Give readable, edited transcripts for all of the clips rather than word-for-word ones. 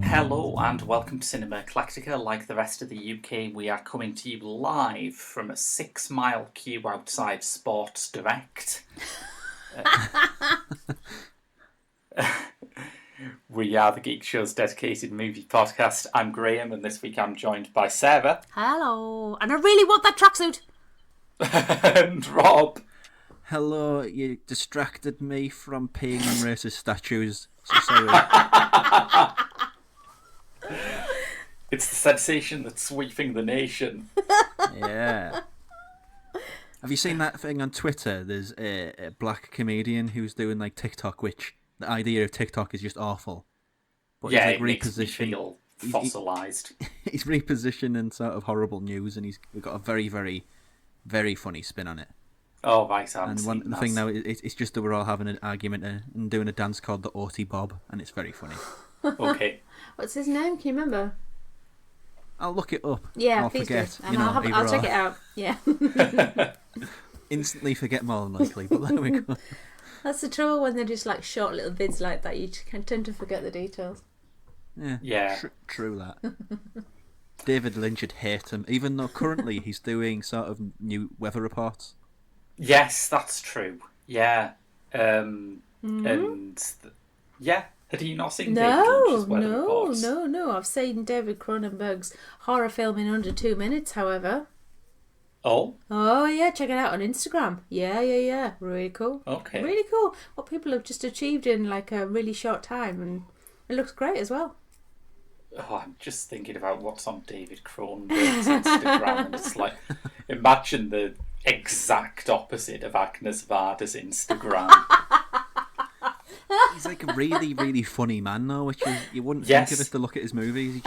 Hello and welcome to Cinema Eclectica. Like the rest of the UK, we are coming to you live from a 6-mile queue outside Sports Direct. We are the Geek Show's dedicated movie podcast. I'm Graham, and this week I'm joined by Sarah. Hello. And I really want that tracksuit. And Rob. Hello, you distracted me from peeing on racist statues. So sorry. It's the sensation that's sweeping the nation. Yeah. Have you seen that thing on Twitter? There's a black comedian who's doing like TikTok, which the idea of TikTok is just awful. But Yeah, he's, like, it makes me feel fossilised. He's repositioned in sort of horrible news, and he's got a very, very, very funny spin on it. Oh, right, the thing now, it's just that we're all having an argument and doing a dance called the Orty Bob, and it's very funny. Okay. What's his name? Can you remember? I'll look it up. Yeah, I'll please forget. do. And I'll check it out. Yeah. Instantly forget more than likely, but there we go. That's the trouble when they're just like short little vids like that. You can tend to forget the details. Yeah. True that. David Lynch would hate him, even though currently he's doing sort of new weather reports. Yes, that's true. Yeah. And yeah. Had you not seen David Lynch's weather reports? No. I've seen David Cronenberg's horror film in under 2 minutes, however. Oh? Oh, yeah, check it out on Instagram. Yeah. Really cool. Okay. Really cool. What people have just achieved in like a really short time, and it looks great as well. Oh, I'm just thinking about what's on David Cronenberg's Instagram, and it's like, imagine the exact opposite of Agnes Varda's Instagram. He's like a really, really funny man, though, which is, you wouldn't think of if to look at his movies.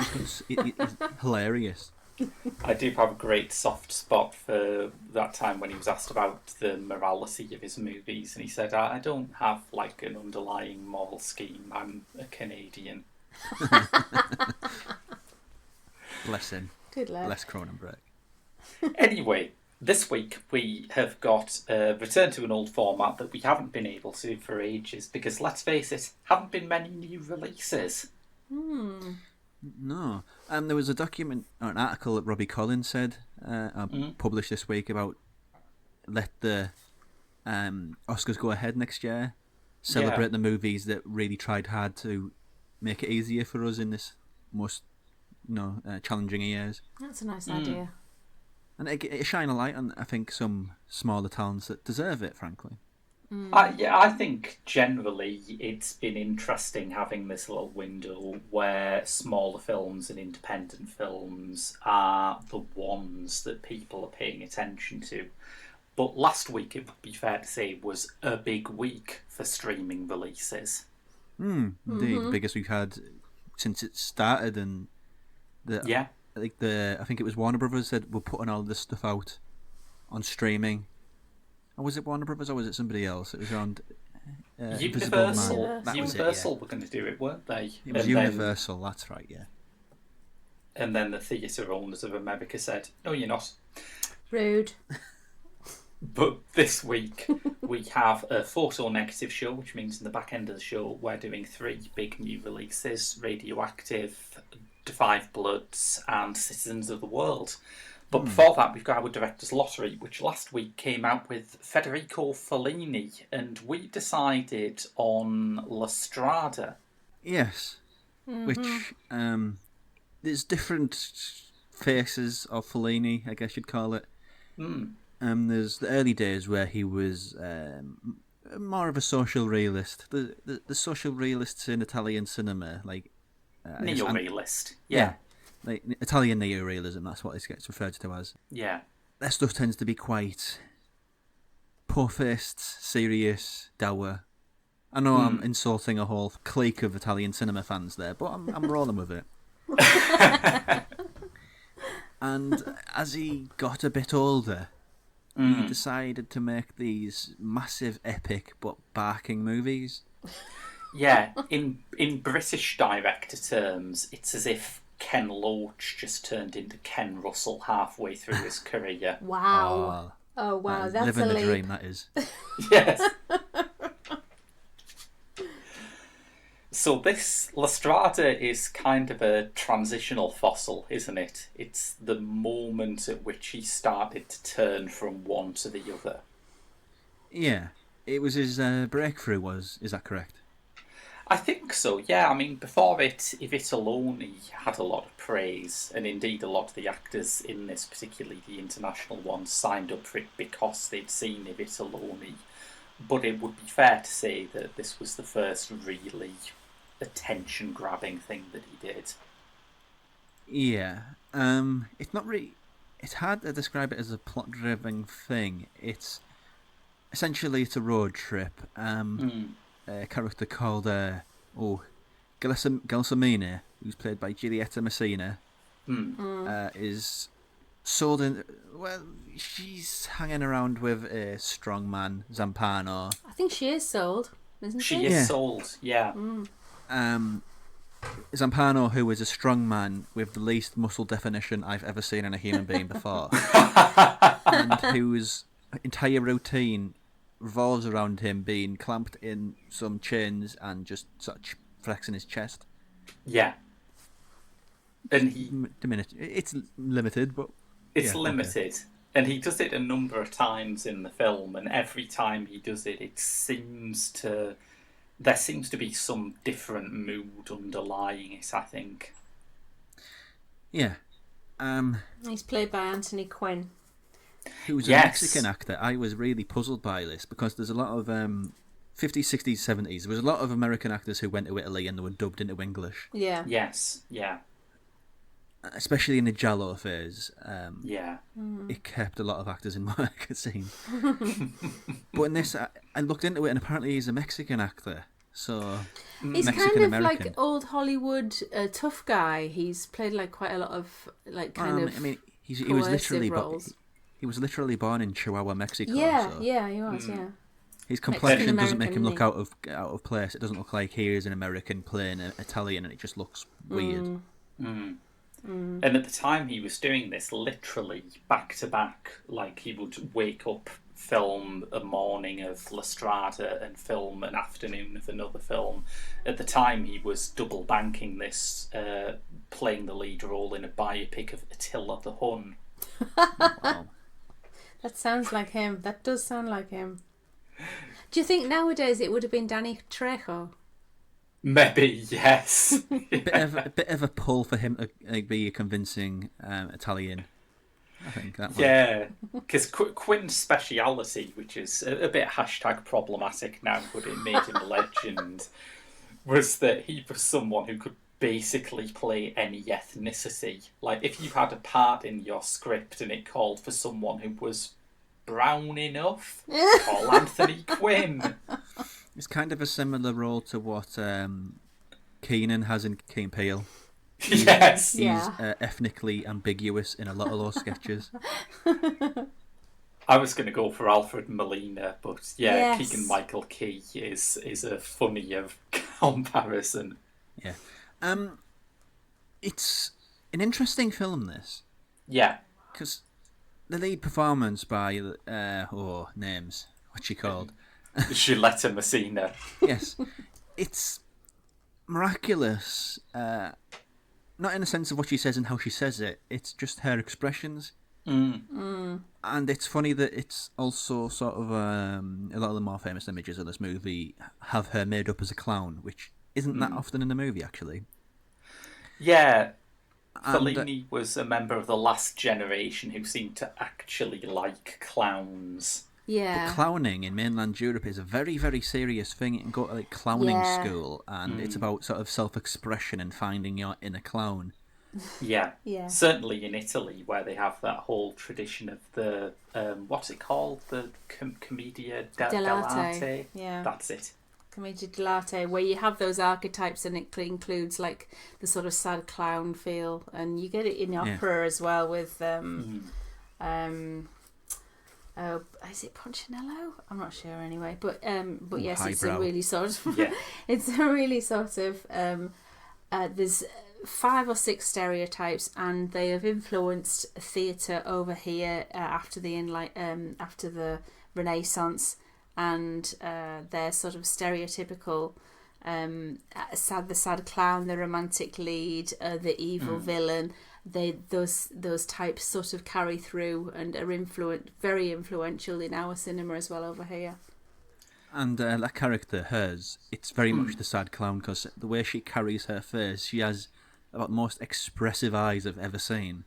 He's hilarious. I do have a great soft spot for that time when he was asked about the morality of his movies, and he said, I don't have like an underlying moral scheme. I'm a Canadian. Bless him. Good lad. Bless Cronenberg. Anyway, this week we have got a return to an old format that we haven't been able to for ages because, let's face it, haven't been many new releases. No. There was a document or an article that Robbie Collins said published this week about let the Oscars go ahead next year, celebrate the movies that really tried hard to make it easier for us in this most challenging years. That's a nice idea. And it shine a light on, I think, some smaller talents that deserve it, frankly. I think generally it's been interesting having this little window where smaller films and independent films are the ones that people are paying attention to. But last week, it would be fair to say, was a big week for streaming releases. Indeed, the biggest we've had since it started, and I think it was Warner Brothers said we're putting all this stuff out on streaming. Or was it Warner Brothers or was it somebody else? It was on Universal. Universal were going to do it, weren't they? It was Universal, that's right, yeah. And then the Theatre Owners of America said, no, you're not. Rude. But this week we have a photo negative show, which means in the back end of the show we're doing 3 big new releases: Radioactive, The Five Bloods, and Citizens of the World. But before that, we've got our Director's Lottery, which last week came out with Federico Fellini, and we decided on La Strada. Yes, which there's different faces of Fellini, I guess you'd call it. There's the early days where he was more of a social realist. The social realists in Italian cinema, like neo-realist, like Italian neo-realism. That's what it gets referred to as. Yeah, their stuff tends to be quite poor-faced, serious, dour. I know I'm insulting a whole clique of Italian cinema fans there, but I'm rolling with it. And as he got a bit older, he decided to make these massive, epic but barking movies. Yeah, in British director terms, it's as if Ken Loach just turned into Ken Russell halfway through his career. Wow. Oh wow, that's living a the leap. dream, that is. Yes. So this Strada is kind of a transitional fossil, isn't it? It's the moment at which he started to turn from one to the other. Yeah, it was his breakthrough. Is that correct? I think so, yeah. I mean, before it, If It Alone, he had a lot of praise, and indeed a lot of the actors in this, particularly the international ones, signed up for it because they'd seen If It Alone. But it would be fair to say that this was the first really attention-grabbing thing that he did. Yeah. It's not really. It's hard to describe it as a plot-driven thing. It's essentially it's a road trip. A character called Gelsomina, who's played by Giulietta Messina, is sold in. Well, she's hanging around with a strongman Zampano. I think she is sold, isn't she? She is sold, yeah. Zampano, who is a strongman with the least muscle definition I've ever seen in a human being before, and whose entire routine revolves around him being clamped in some chains and just sort of flexing his chest. Yeah. And he... It's limited, but... It's limited. Okay. And he does it a number of times in the film, and every time he does it, there seems to be some different mood underlying it, I think. Yeah. He's played by Anthony Quinn. Who's a Mexican actor. I was really puzzled by this because there's a lot of 50s, 60s, 70s. There was a lot of American actors who went to Italy and they were dubbed into English. Yeah. Yes, yeah. Especially in the Giallo phase. Yeah. It kept a lot of actors in work, it seemed. But in this, I looked into it and apparently he's a Mexican actor. So he's Mexican kind of like old Hollywood tough guy. He's played like quite a lot of like kind of. I mean, he was literally roles. He was literally born in Chihuahua, Mexico. Yeah, so. yeah, he was. Yeah. His complexion doesn't make him look out of place. It doesn't look like he is an American playing an Italian, and it just looks weird. And at the time he was doing this, literally back to back, like he would wake up, film a morning of La Strada and film an afternoon of another film. At the time he was double banking this, playing the lead role in a biopic of Attila the Hun. Wow. That sounds like him. That does sound like him. Do you think nowadays it would have been Danny Trejo? Maybe, yes. A bit of a pull for him to be a convincing Italian. I think that one. Yeah, because Quinn's speciality, which is a bit hashtag problematic now, but it made him a legend, was that he was someone who could basically play any ethnicity. Like, if you had a part in your script and it called for someone who was brown enough, call Anthony Quinn. It's kind of a similar role to what Keenan has in Key and Peele. Yes. He's ethnically ambiguous in a lot of those sketches. I was going to go for Alfred Molina, but yes. Keegan-Michael Key is a funnier comparison. Yeah. It's an interesting film, this. Yeah. Because the lead performance by, names, what's she called? Giulietta Messina. Yes. It's miraculous. Not in the sense of what she says and how she says it. It's just her expressions. And it's funny that it's also sort of a lot of the more famous images of this movie have her made up as a clown, which isn't that often in the movie, actually. Yeah. Fellini was a member of the last generation who seemed to actually like clowns. Yeah. But clowning in mainland Europe is a very, very serious thing. You can go to like clowning school, and it's about sort of self-expression and finding your inner clown. Yeah. Yeah. Certainly in Italy, where they have that whole tradition of the what's it called? The commedia dell'arte. Yeah. That's it. Commedia dell'arte, where you have those archetypes, and it includes like the sort of sad clown feel, and you get it in opera as well with is it Punchinello? I'm not sure anyway, but yes, it's a really sort of it's a really sort of there's 5 or 6 stereotypes, and they have influenced theatre over here after the Renaissance, and they're sort of stereotypical. The sad clown, the romantic lead, the evil villain. Those types sort of carry through and are very influential in our cinema as well over here. And that character, hers, it's very much the sad clown, because the way she carries her face, she has about the most expressive eyes I've ever seen.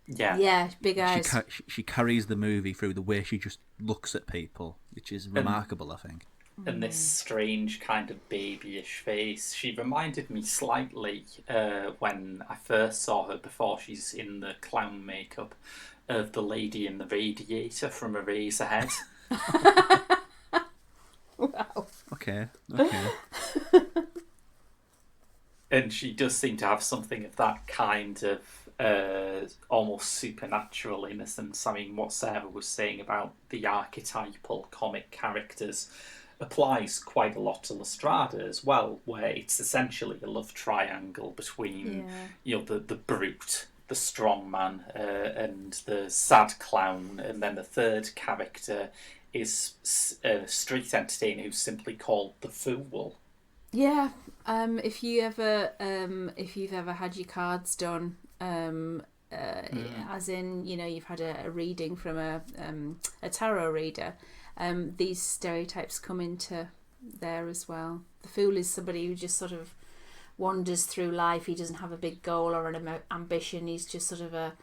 Yeah, big eyes. She carries the movie through the way she just looks at people, which is remarkable, I think. And this strange kind of babyish face. She reminded me slightly, when I first saw her, before she's in the clown makeup, of the lady in the Radiator from Eraserhead. Wow. Okay. And she does seem to have something of that kind of almost supernatural innocence. I mean, what Sarah was saying about the archetypal comic characters applies quite a lot to Strada as well, where it's essentially a love triangle between the brute, the strong man, and the sad clown, and then the third character is a street entertainer who's simply called the Fool. Yeah. If you've ever had your cards done, as in, you've had a reading from a tarot reader, these stereotypes come into there as well. The fool is somebody who just sort of wanders through life. He doesn't have a big goal or an ambition. He's just sort of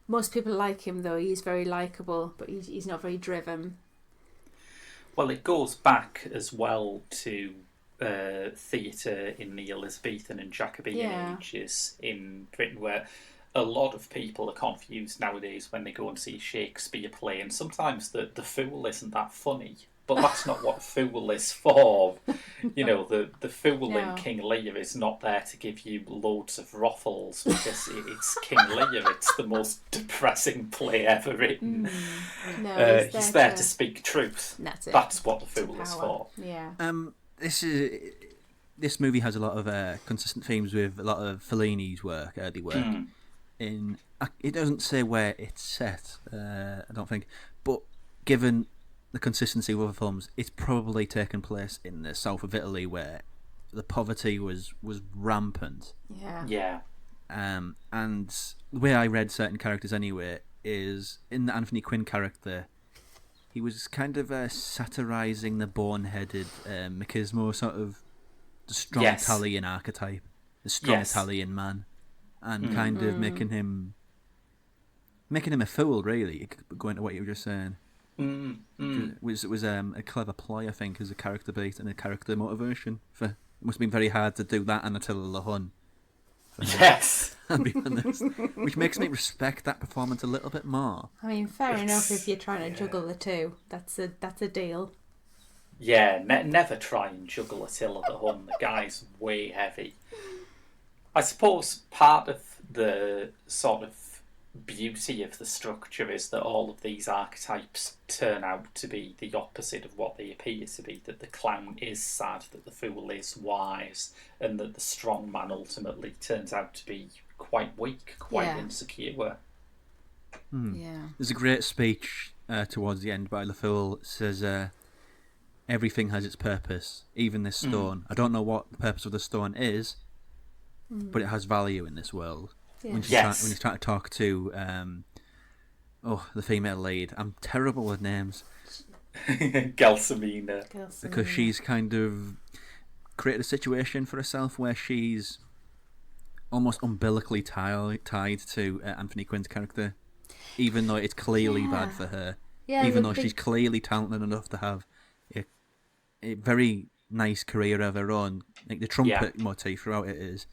most people like him, though. He's very likeable, but he's not very driven. Well, it goes back as well to theatre in the Elizabethan and Jacobean ages in Britain, where a lot of people are confused nowadays when they go and see a Shakespeare play, and sometimes the fool isn't that funny, but that's not what Fool is for. The fool in King Lear is not there to give you loads of ruffles, because it's King Lear. It's the most depressing play ever written. He's there to speak truth. That's what the fool is for. Yeah. This movie has a lot of consistent themes with a lot of Fellini's work, early work. It doesn't say where it's set, I don't think, but given the consistency of other films, it's probably taken place in the south of Italy, where the poverty was rampant. Yeah. And the way I read certain characters anyway is, in the Anthony Quinn character, he was kind of satirising the boneheaded machismo, sort of the strong Italian archetype, the strong Italian man, and kind of making him a fool, really, going to what you were just saying. It was a clever ploy, I think, as a character bait and a character motivation. It must have been very hard to do that and Attila the Hun. Yes. I'll be honest. Which makes me respect that performance a little bit more. I mean, fair enough if you're trying to juggle the two. That's a deal. Yeah, never try and juggle Attila the Hun. The guy's way heavy. I suppose part of the sort of beauty of the structure is that all of these archetypes turn out to be the opposite of what they appear to be, that the clown is sad, that the fool is wise, and that the strong man ultimately turns out to be quite weak, quite insecure. Yeah. There's a great speech towards the end by the fool. It says, everything has its purpose, even this stone. I don't know what the purpose of the stone is, but it has value in this world. When he's trying to talk to the female lead, I'm terrible with names. Gelsomina. Because she's kind of created a situation for herself where she's almost umbilically tied to Anthony Quinn's character, even though it's clearly bad for her. Yeah, even though she's clearly talented enough to have a very nice career of her own. Like the trumpet motif throughout it is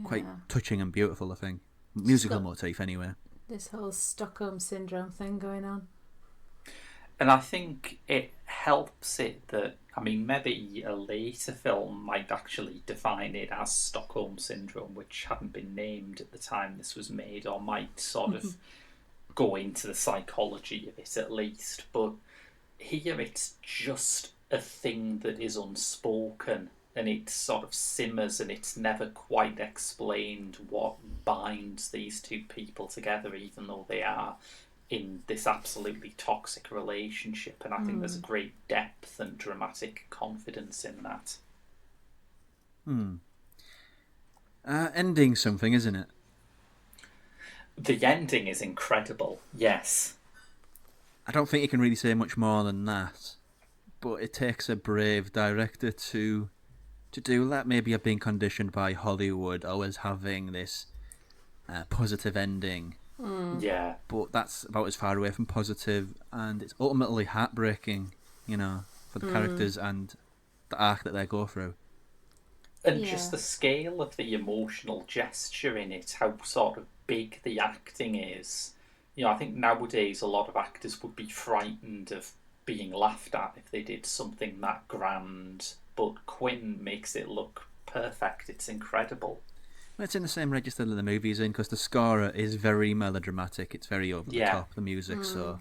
quite touching and beautiful, I think. Musical motif, anyway. This whole Stockholm Syndrome thing going on. And I think it helps it that, I mean, maybe a later film might actually define it as Stockholm Syndrome, which hadn't been named at the time this was made, or might sort of go into the psychology of it at least. But here it's just a thing that is unspoken, and it sort of simmers, and it's never quite explained what binds these two people together, even though they are in this absolutely toxic relationship. And I think there's a great depth and dramatic confidence in that. Ending something, isn't it? The ending is incredible, yes. I don't think you can really say much more than that, but it takes a brave director to do that. Maybe I've been conditioned by Hollywood always having this positive ending. Yeah. But that's about as far away from positive, and it's ultimately heartbreaking, for the characters and the arc that they go through. And just the scale of the emotional gesture in it, how sort of big the acting is. I think nowadays a lot of actors would be frightened of being laughed at if they did something that grand, but Quinn makes it look perfect. It's incredible. Well, it's in the same register that the movie's in, because the score is very melodramatic. It's very over the top, the music, so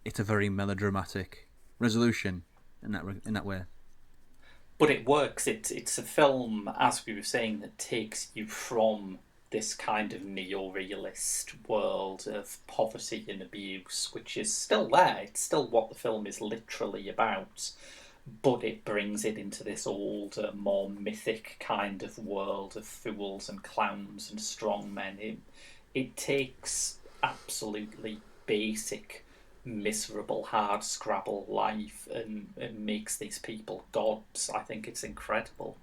it's a very melodramatic resolution in that way. But it works. It's a film, as we were saying, that takes you from this kind of neo-realist world of poverty and abuse, which is still there. It's still what the film is literally about. But it brings it into this older, more mythic kind of world of fools and clowns and strongmen. It takes absolutely basic, miserable, hard scrabble life and makes these people gods. I think it's incredible.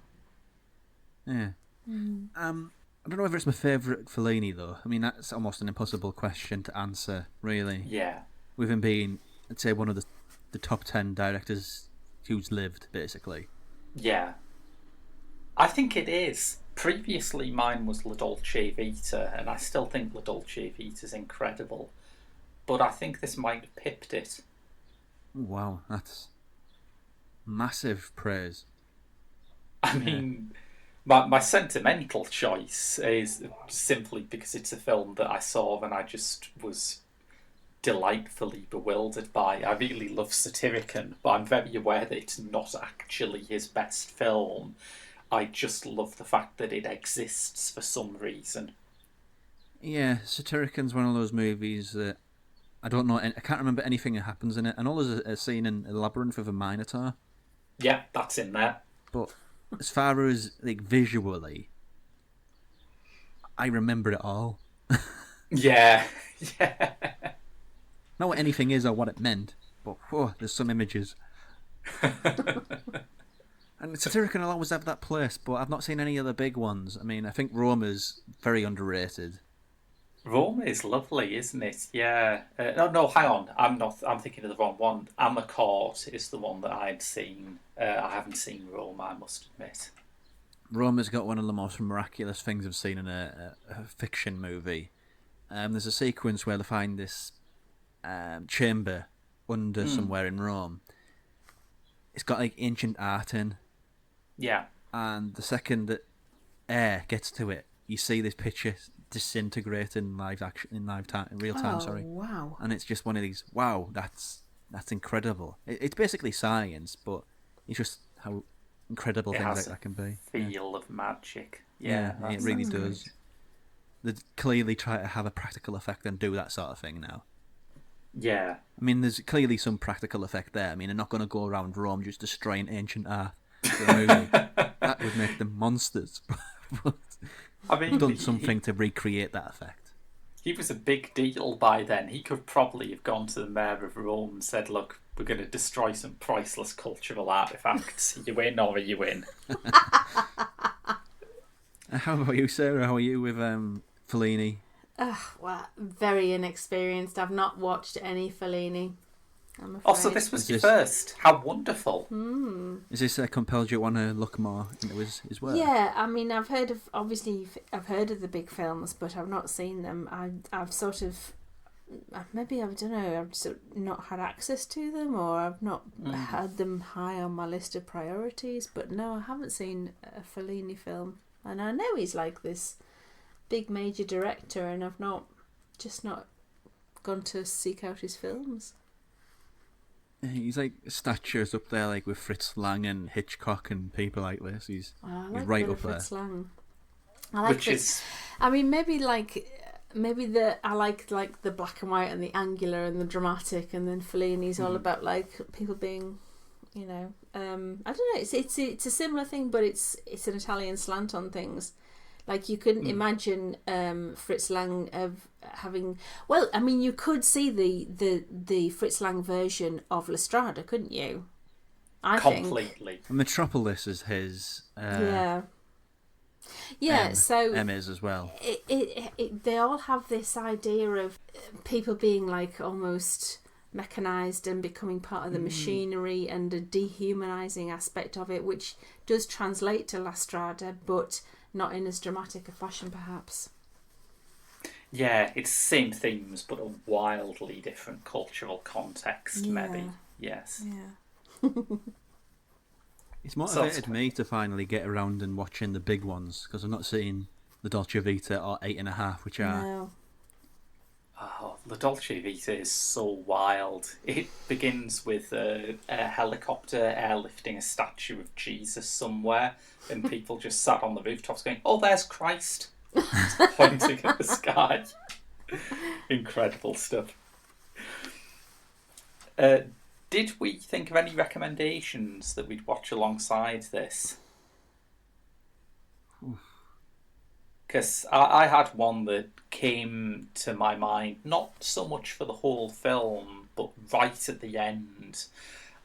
Yeah. I don't know whether it's my favourite Fellini, though. I mean, that's almost an impossible question to answer, really. Yeah. With him being, I'd say, one of the top 10 directors who's lived, basically. Yeah. I think it is. Previously, mine was La Dolce Vita, and I still think La Dolce Vita is incredible. But I think this might have pipped it. Wow, that's massive praise. I mean, my sentimental choice is simply because it's a film that I saw and I just was delightfully bewildered by. I really love Satyricon, but I'm very aware that it's not actually his best film. I just love the fact that it exists for some reason. Yeah, Satyricon's one of those movies that I don't know. I can't remember anything that happens in it. I know there's a scene in a labyrinth of a Minotaur. Yeah, that's in there. But as far as visually, I remember it all. Yeah, yeah. Not what anything is or what it meant, but there's some images. And Satyricon will always have that place, but I've not seen any other big ones. I mean, I think Roma's very underrated. Roma is lovely, isn't it? Yeah. No, hang on. I'm thinking of the wrong one. Amarcord is the one that I'd seen. I haven't seen Roma, I must admit. Roma's got one of the most miraculous things I've seen in a fiction movie. There's a sequence where they find this chamber under somewhere in Rome. It's got ancient art in. Yeah. And the second that air gets to it, you see this picture disintegrate in real time. Sorry. Wow! And it's just one of these. Wow, that's incredible. It's basically science, but it's just how incredible things like that can be. Feel of magic. Yeah, it really does. They clearly try to have a practical effect and do that sort of thing now. Yeah. I mean, there's clearly some practical effect there. I mean, they're not going to go around Rome just destroying ancient art for a movie. That would make them monsters. But I mean, done something to recreate that effect. He was a big deal by then. He could probably have gone to the mayor of Rome and said, "Look, we're going to destroy some priceless cultural artifacts. Are you in or are you in?" How about you, Sarah? How are you with Fellini? Well, very inexperienced. I've not watched any Fellini. I'm afraid. Oh, so this was your first. How wonderful. Is this compelled you to want to look more into his work? Yeah, I mean, I've heard of the big films, but I've not seen them. I've sort of, maybe, I don't know, I've sort of not had access to them, or I've not had them high on my list of priorities. But no, I haven't seen a Fellini film. And I know he's like this big major director, and I've not gone to seek out his films. He's like statues up there, like with Fritz Lang and Hitchcock and people like this. He's right up there. Fritz Lang. I like Which is, I mean, maybe I like the black and white and the angular and the dramatic, and then Fellini's all about like people being, I don't know. It's a similar thing, but it's an Italian slant on things. Like you couldn't imagine Fritz Lang of having. Well, I mean, you could see the Fritz Lang version of La Strada, couldn't you? I completely. think. Metropolis is his. Yeah. So M is as well. They all have this idea of people being like almost mechanized and becoming part of the machinery, and a dehumanizing aspect of it, which does translate to La Strada, but not in as dramatic a fashion, perhaps. Yeah, it's same themes, but a wildly different cultural context, maybe. Yes. Yeah. It's motivated me to finally get around and watching the big ones, because I'm not seeing the Dolce Vita or 8.5, which are... No. Oh, the Dolce Vita is so wild. It begins with a helicopter airlifting a statue of Jesus somewhere, and people just sat on the rooftops going, "Oh, there's Christ," pointing at the sky. Incredible stuff. Did we think of any recommendations that we'd watch alongside this? Because I had one that came to my mind, not so much for the whole film, but right at the end.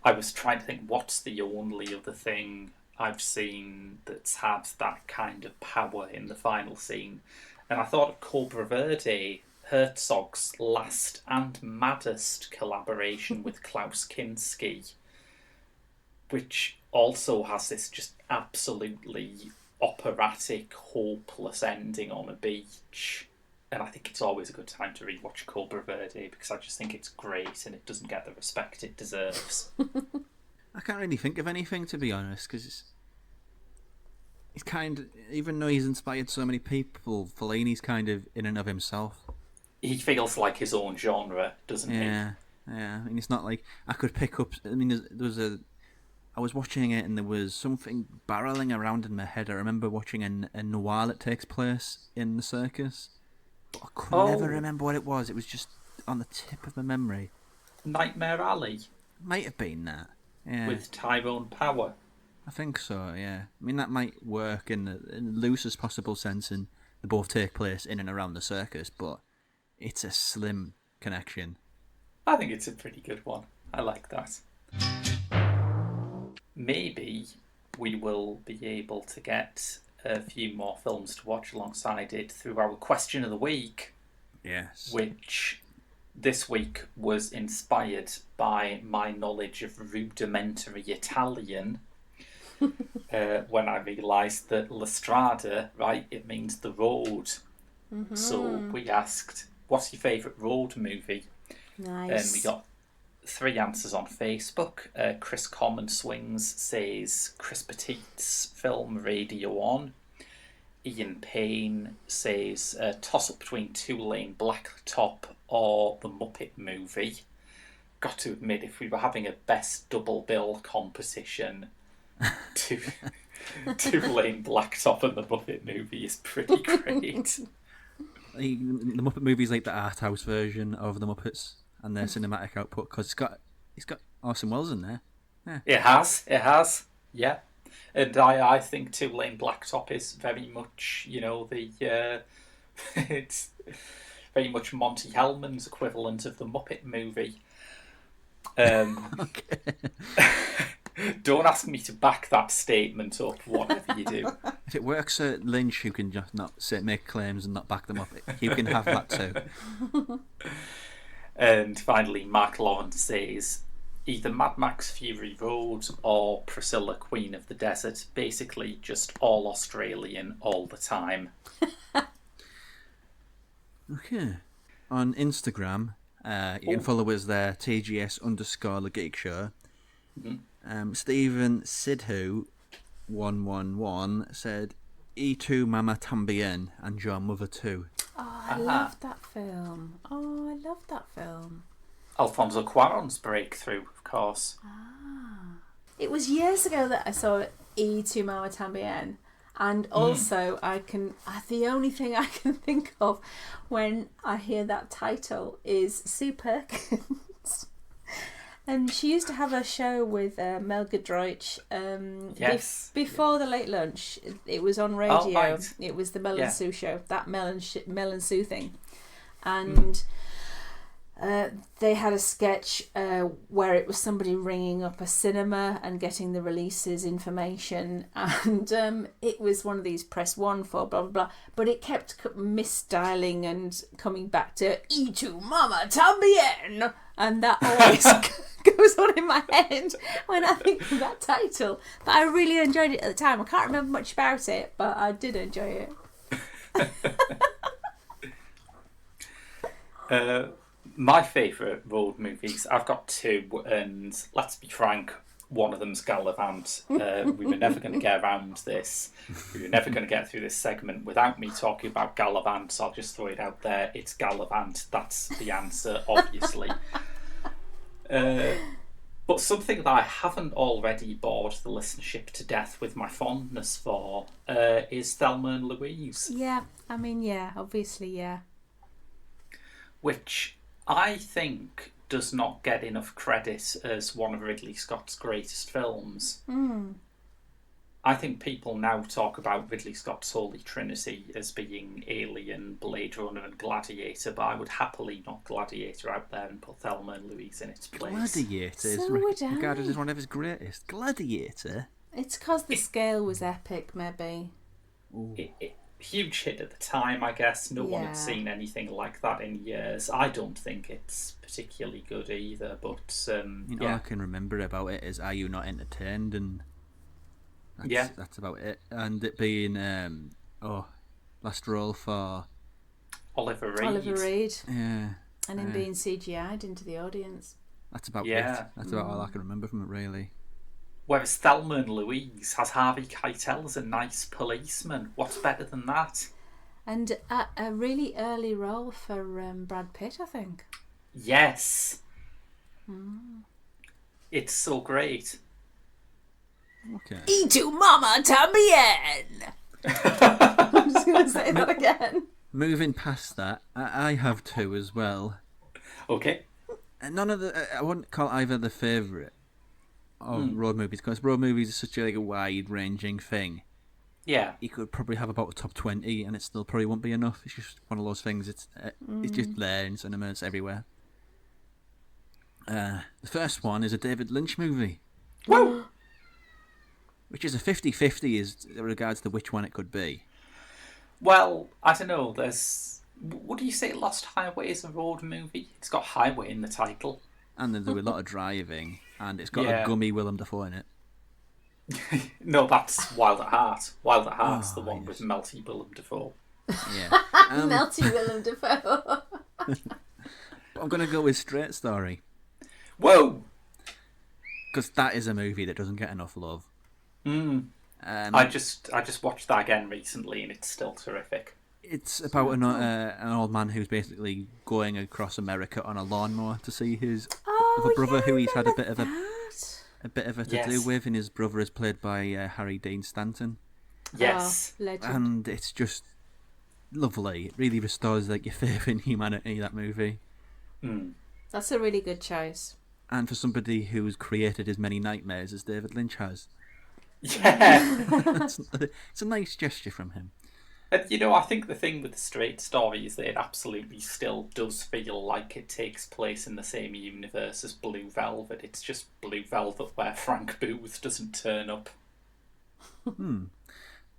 I was trying to think, what's the only other thing I've seen that's had that kind of power in the final scene? And I thought of Cobra Verde, Herzog's last and maddest collaboration with Klaus Kinski, which also has this just absolutely operatic, hopeless ending on a beach. And I think it's always a good time to rewatch Cobra Verde, because I just think it's great and it doesn't get the respect it deserves. I can't really think of anything, to be honest, because he's kind of, even though he's inspired so many people, Fellini's kind of in and of himself. He feels like his own genre, doesn't he? Yeah. I mean, it's not like I could pick up. I mean, I was watching it and there was something barreling around in my head. I remember watching a noir that takes place in the circus. I could never remember what it was. It was just on the tip of my memory. Nightmare Alley. Might have been that. Yeah. With Tyrone Power. I think so, yeah. I mean, that might work in the loosest possible sense, and they both take place in and around the circus, but it's a slim connection. I think it's a pretty good one. I like that. Maybe we will be able to get a few more films to watch alongside it through our question of the week. Yes. Which this week was inspired by my knowledge of rudimentary Italian. When I realised that La Strada, right, it means the road. Mm-hmm. So we asked, what's your favourite road movie? Nice. And we got 3 answers on Facebook. Chris Common Swings says Chris Petit's film Radio On. Ian Payne says toss-up between Two-Lane Blacktop or The Muppet Movie. Got to admit, if we were having a best double bill competition, Two-Lane Blacktop and The Muppet Movie is pretty great. The Muppet Movie is like the art house version of the Muppets and their cinematic output, because it's got Orson Welles in there. Yeah. It has, yeah. And I think Two-Lane Blacktop is very much, it's very much Monty Hellman's equivalent of the Muppet Movie. Okay. Don't ask me to back that statement up, whatever you do. If it works at Lynch, who can just not make claims and not back them up, you can have that too. And finally, Mark Lawrence says either Mad Max Fury Road or Priscilla Queen of the Desert. Basically, just all Australian all the time. Okay. On Instagram, you can follow us there, TGS_The Geek Show. Mm-hmm. Stephen Sidhu 111 said E2 Mama Tambien and Your Mother Too. Oh, I love that film. Alfonso Cuarón's breakthrough, of course. It was years ago that I saw E to Mama Tambien, and also the only thing I can think of when I hear that title is Sue Perkins. And she used to have a show with Mel Giedroyc. Before the Late Lunch, it was on radio. Oh, right. It was the Mel and Sue show, that Mel and Sue thing, and they had a sketch where it was somebody ringing up a cinema and getting the releases information, and it was one of these press 1 for blah blah blah, but it kept misdialing and coming back to E to Mama Tambien, and that always goes on in my head when I think of that title. But I really enjoyed it at the time. I can't remember much about it, but I did enjoy it. My favourite road movies, I've got 2, and let's be frank, one of them's Gallivant. We were never going to get around this. We were never going to get through this segment without me talking about Gallivant, so I'll just throw it out there. It's Gallivant. That's the answer, obviously. But something that I haven't already bored the listenership to death with my fondness for is Thelma and Louise. Yeah, I mean, obviously, yeah. Which I think does not get enough credit as one of Ridley Scott's greatest films. I think people now talk about Ridley Scott's Holy Trinity as being Alien, Blade Runner and Gladiator, but I would happily knock Gladiator out there and put Thelma and Louise in its place. Gladiator is regarded as one of his greatest. Gladiator? It's because the scale was epic, maybe. Huge hit at the time, I guess. No one had seen anything like that in years. I don't think it's particularly good either, but all I can remember about it is Are You Not Entertained? And that's about it. And it being last role for Oliver Reed. Yeah. And him being CGI'd into the audience. That's about it. That's about all I can remember from it, really. Whereas Thelma and Louise has Harvey Keitel as a nice policeman. What's better than that? And a really early role for Brad Pitt, I think. Yes. It's so great. Okay. E to Mama Tambien! I'm just going to say that again. Moving past that, I have 2 as well. Okay. None of I wouldn't call either the favourite of road movies, because road movies are such a wide-ranging thing. Yeah. You could probably have about a top 20 and it still probably won't be enough. It's just one of those things. It's just there in cinema. It's everywhere. The first one is a David Lynch movie. Woo! Which is a 50-50 as regards to which one it could be. Well, I don't know. Would you say Lost Highway is a road movie? It's got highway in the title. And there's a lot of driving. And it's got a gummy Willem Dafoe in it. No, that's Wild at Heart. Wild at Heart's the one with melty Willem Dafoe. Yeah. Melty Willem Dafoe. I'm going to go with Straight Story. Whoa! Because that is a movie that doesn't get enough love. I just watched that again recently and it's still terrific. It's about an old man who's basically going across America on a lawnmower to see his other brother, who he's had a bit of a to do with, and his brother is played by Harry Dean Stanton. Yes, legend. And it's just lovely. It really restores your faith in humanity. That movie. That's a really good choice. And for somebody who's created as many nightmares as David Lynch has. Yeah. It's a nice gesture from him. And, I think the thing with the Straight Story is that it absolutely still does feel like it takes place in the same universe as Blue Velvet. It's just Blue Velvet where Frank Booth doesn't turn up. The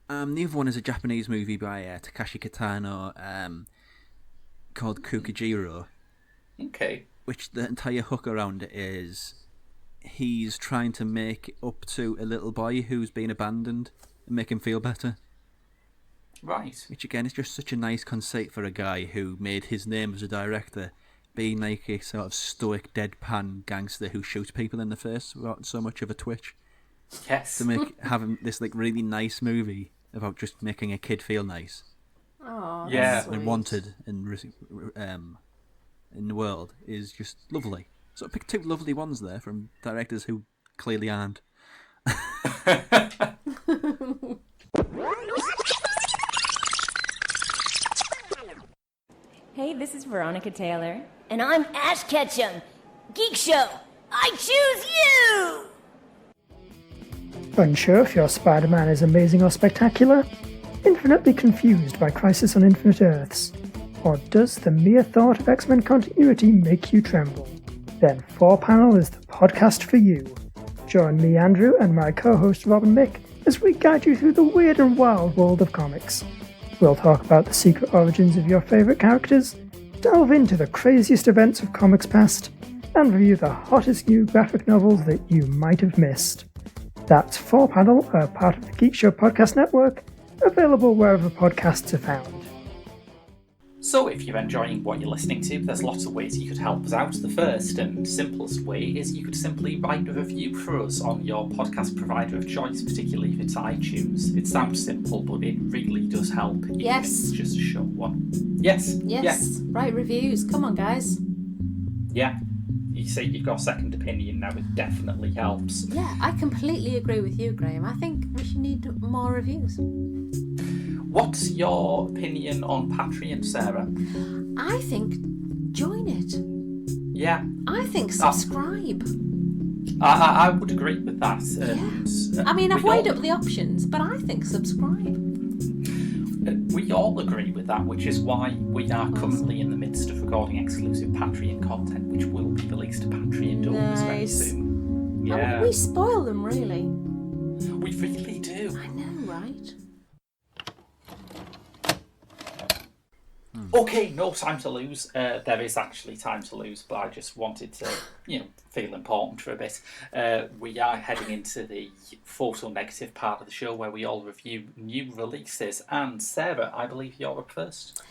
other one is a Japanese movie by Takashi Kitano called Kukujiro. Okay. Which the entire hook around it is he's trying to make up to a little boy who's been abandoned and make him feel better. Right. Which again is just such a nice conceit for a guy who made his name as a director, being like a sort of stoic, deadpan gangster who shoots people in the face without so much of a twitch. Yes. To having this really nice movie about just making a kid feel nice. Oh, yeah. And wanted in the world is just lovely. So I picked two lovely ones there from directors who clearly aren't. Hey, this is Veronica Taylor. And I'm Ash Ketchum. Geek Show, I choose you! Unsure if your Spider-Man is amazing or spectacular? Infinitely confused by Crisis on Infinite Earths? Or does the mere thought of X-Men continuity make you tremble? Then 4Panel is the podcast for you. Join me, Andrew, and my co-host Robin Mick as we guide you through the weird and wild world of comics. We'll talk about the secret origins of your favourite characters, delve into the craziest events of comics past, and review the hottest new graphic novels that you might have missed. That's 4Panel, a part of the Geek Show Podcast Network, available wherever podcasts are found. So if you're enjoying what you're listening to, there's lots of ways you could help us out. The first and simplest way is you could simply write a review for us on your podcast provider of choice, particularly if it's iTunes. It sounds simple, but it really does help. Yes. Even if it's just a short one. Yes. Yes. Write reviews. Come on, guys. Yeah. You say you've got a second opinion now, it definitely helps. Yeah, I completely agree with you, Graham. I think we should need more reviews. What's your opinion on Patreon, Sarah? I think join it. Yeah. I think subscribe. I would agree with that. Yeah. I mean, I've weighed up the options, but I think subscribe. We all agree with that, which is why we are currently in the midst of recording exclusive Patreon content, which will be released to Patreon donors very soon. Yeah. Oh, we spoil them, really. We really do. I know, right? Okay, no time to lose. There is actually time to lose, but I just wanted to, feel important for a bit. We are heading into the photo negative part of the show where we all review new releases. And Sarah, I believe you're up first.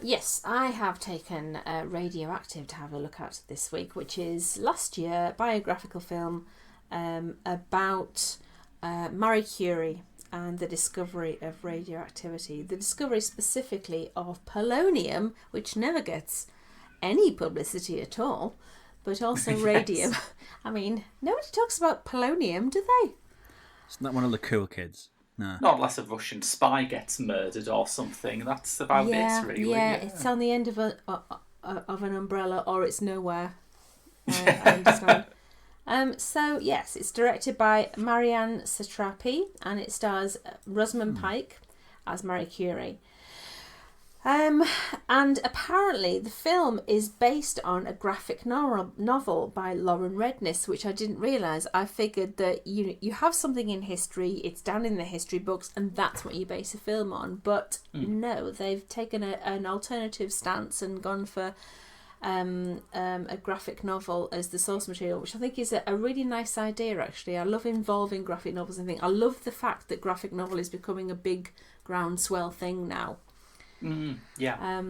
Yes, I have taken Radioactive to have a look at this week, which is last year biographical film about Marie Curie and the discovery of radioactivity. The discovery specifically of polonium, which never gets any publicity at all, but also radium. Yes. I mean, nobody talks about polonium, do they? It's not one of the cool kids. No. Not unless a Russian spy gets murdered or something. That's about it, really. Yeah, it's on the end of an umbrella, or it's nowhere. I understand. So yes, it's directed by Marianne Satrapi and it stars Rosamund Pike as Marie Curie. And apparently the film is based on a graphic novel by Lauren Redniss, which I didn't realise. I figured that you have something in history, it's down in the history books, and that's what you base a film on. But no, they've taken an alternative stance and gone for a graphic novel as the source material, which I think is a really nice idea, actually. I love involving graphic novels and things. I love the fact that graphic novel is becoming a big groundswell thing now. Yeah.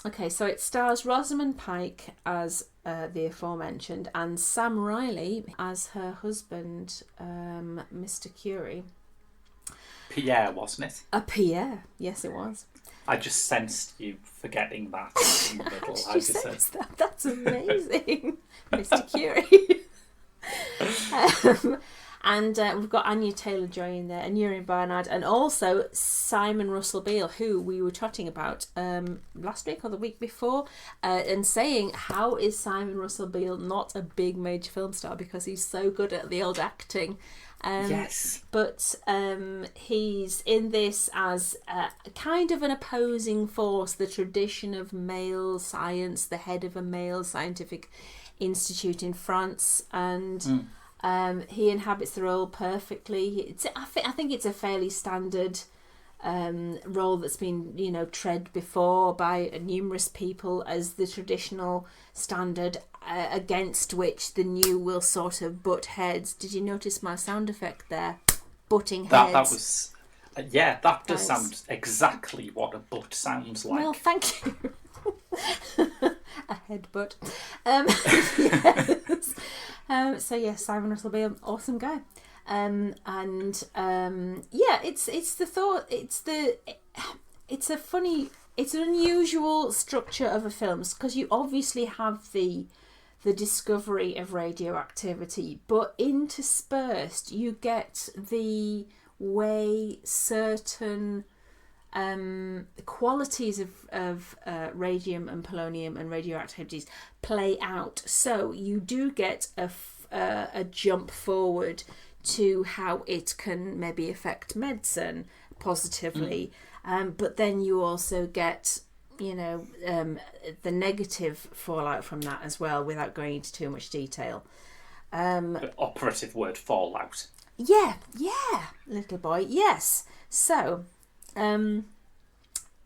Okay, so it stars Rosamund Pike as the aforementioned and Sam Riley as her husband, Mr. Curie. Pierre, wasn't it? Pierre, yes it was. I just sensed you forgetting that in the middle. How did you sense that? That's amazing. Mr. Curie. And we've got Anya Taylor-Joy in there, and Uri Barnard, and also Simon Russell Beale, who we were chatting about last week or the week before, and saying, how is Simon Russell Beale not a big major film star, because he's so good at the old acting. Yes. But he's in this as kind of an opposing force, the tradition of male science, the head of a male scientific institute in France, and he inhabits the role perfectly. I think it's a fairly standard role that's been, tread before by numerous people as the traditional standard against which the new will sort of butt heads. Did you notice my sound effect there? Butting heads. That was... that does sound exactly what a butt sounds like. Well, thank you. A headbutt. Yes. So yes, Simon Russell Beale, awesome guy. It's an unusual structure of a film, because you obviously have the the discovery of radioactivity, but interspersed you get the way certain qualities of radium and polonium and radioactivities play out. So you do get a jump forward to how it can maybe affect medicine positively, but then you also get the negative fallout from that as well, without going into too much detail. The operative word, fallout. Yeah, little boy, yes. So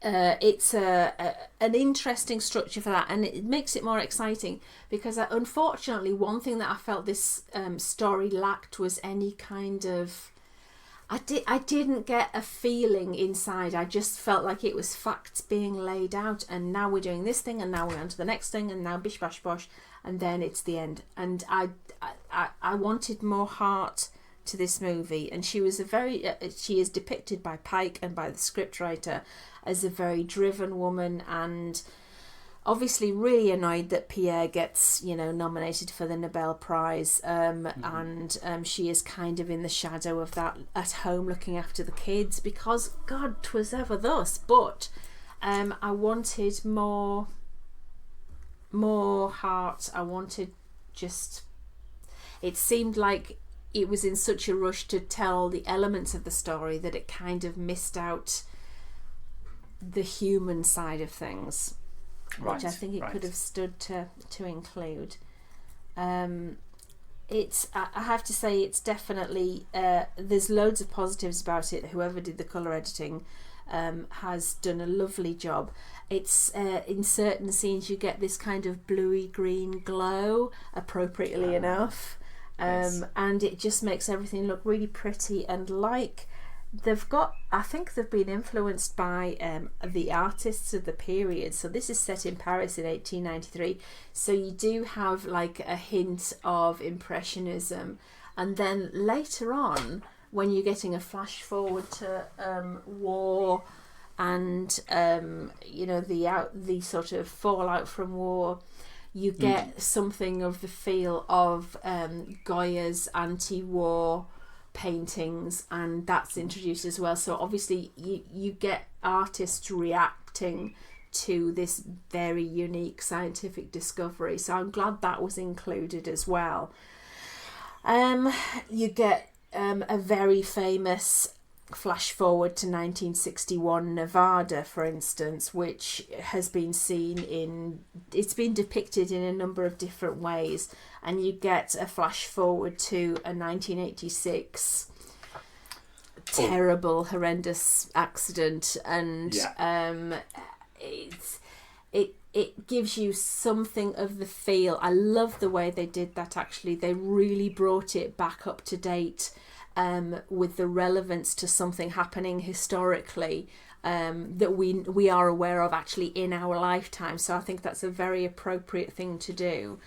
it's an interesting structure for that, and it makes it more exciting because unfortunately one thing that I felt this story lacked was any kind of I didn't get a feeling inside. I just felt like it was facts being laid out, and now we're doing this thing, and now we're on to the next thing, and now bish bash bosh, and then it's the end. And I wanted more heart to this movie, and she was she is depicted by Pike and by the scriptwriter as a very driven woman, and obviously really annoyed that Pierre gets nominated for the Nobel Prize, and she is kind of in the shadow of that at home looking after the kids, because God, 'twas ever thus. But I wanted more heart. I wanted it seemed like it was in such a rush to tell the elements of the story that it kind of missed out the human side of things, which I think it could have stood to include. It's I have to say it's definitely there's loads of positives about it. Whoever did the colour editing has done a lovely job. It's in certain scenes you get this kind of bluey green glow, appropriately enough, and it just makes everything look really pretty. And I think they've been influenced by the artists of the period. So this is set in Paris in 1893. So you do have like a hint of Impressionism. And then later on, when you're getting a flash forward to war and the sort of fallout from war, you get something of the feel of Goya's anti-war paintings, and that's introduced as well. So obviously you get artists reacting to this very unique scientific discovery, so I'm glad that was included as well. You get a very famous flash forward to 1961 Nevada, for instance, which has been it's been depicted in a number of different ways, and you get a flash forward to a 1986 terrible, horrendous accident, and it gives you something of the feel. I love the way they did that. Actually, they really brought it back up to date, with the relevance to something happening historically that we are aware of actually in our lifetime. So I think that's a very appropriate thing to do.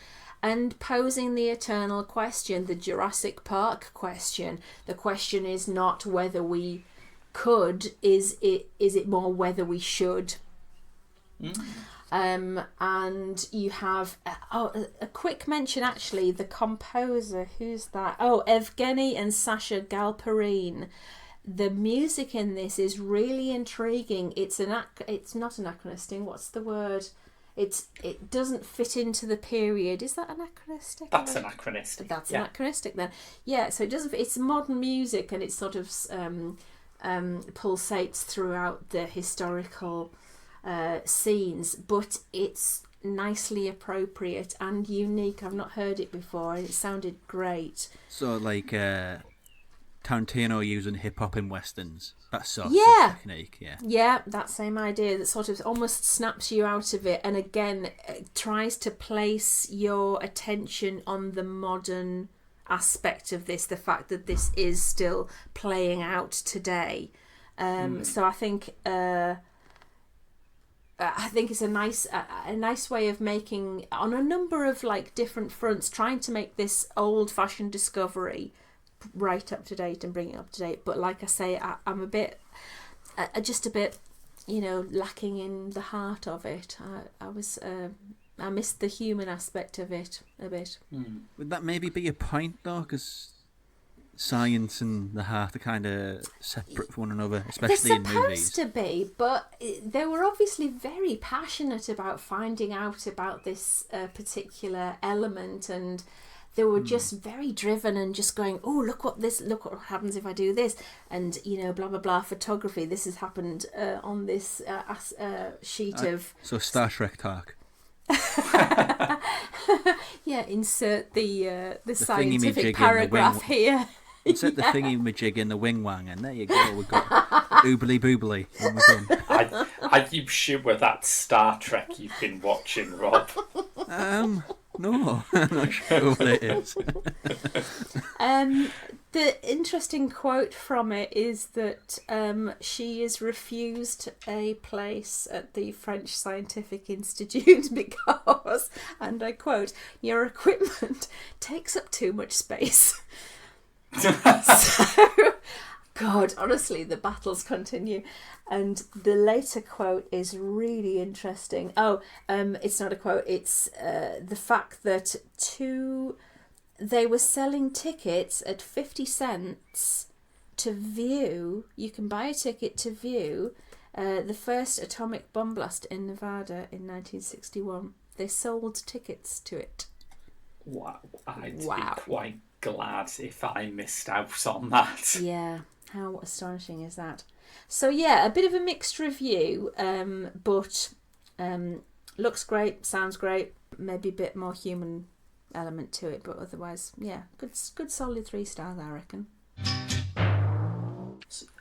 And posing the eternal question, the Jurassic Park question. The question is not whether we could, is it more whether we should. And you have a quick mention, actually, the composer, who's that? Evgeny and Sasha Galperine. The music in this is really intriguing. It's not anachronistic. What's the word? It doesn't fit into the period. Is that anachronistic? That's anachronistic. That's anachronistic then. Yeah, so it doesn't. It's modern music, and it sort of pulsates throughout the historical scenes, but it's nicely appropriate and unique. I've not heard it before, and it sounded great. So like Tarantino using hip hop in westerns, that sort of technique. Yeah, that same idea that sort of almost snaps you out of it, and again tries to place your attention on the modern aspect of this, the fact that this is still playing out today. So I think it's a nice way of making, on a number of like different fronts, trying to make this old-fashioned discovery right up to date and bring it up to date. But like I say, I'm a bit lacking in the heart of it. I was I missed the human aspect of it a bit. Would that maybe be a point, though? Because science and the heart are kind of separate from one another, especially in movies. They're supposed to be, but they were obviously very passionate about finding out about this particular element, and they were just very driven and just going, oh, look what happens if I do this, and blah blah blah, photography, this has happened on this sheet of... So Star Trek talk. Yeah, insert the thingy-majig scientific paragraph here. Insert the thingy-majig in the wing-wang, and there you go, we've got oobly-boobly when we're done. Are you sure that's Star Trek you've been watching, Rob? No, I'm not sure what it is. The interesting quote from it is that she is refused a place at the French Scientific Institute because, and I quote, your equipment takes up too much space. So, God, honestly, the battles continue. And the later quote is really interesting. It's not a quote, it's the fact that they were selling tickets at 50 cents to view, you can buy a ticket to view the first atomic bomb blast in Nevada in 1961. They sold tickets to it. Wow. I'd be quite glad if I missed out on that. Yeah, how astonishing is that? So yeah, a bit of a mixed review, but looks great, sounds great, maybe a bit more human element to it, but otherwise, yeah, good solid 3 stars, I reckon.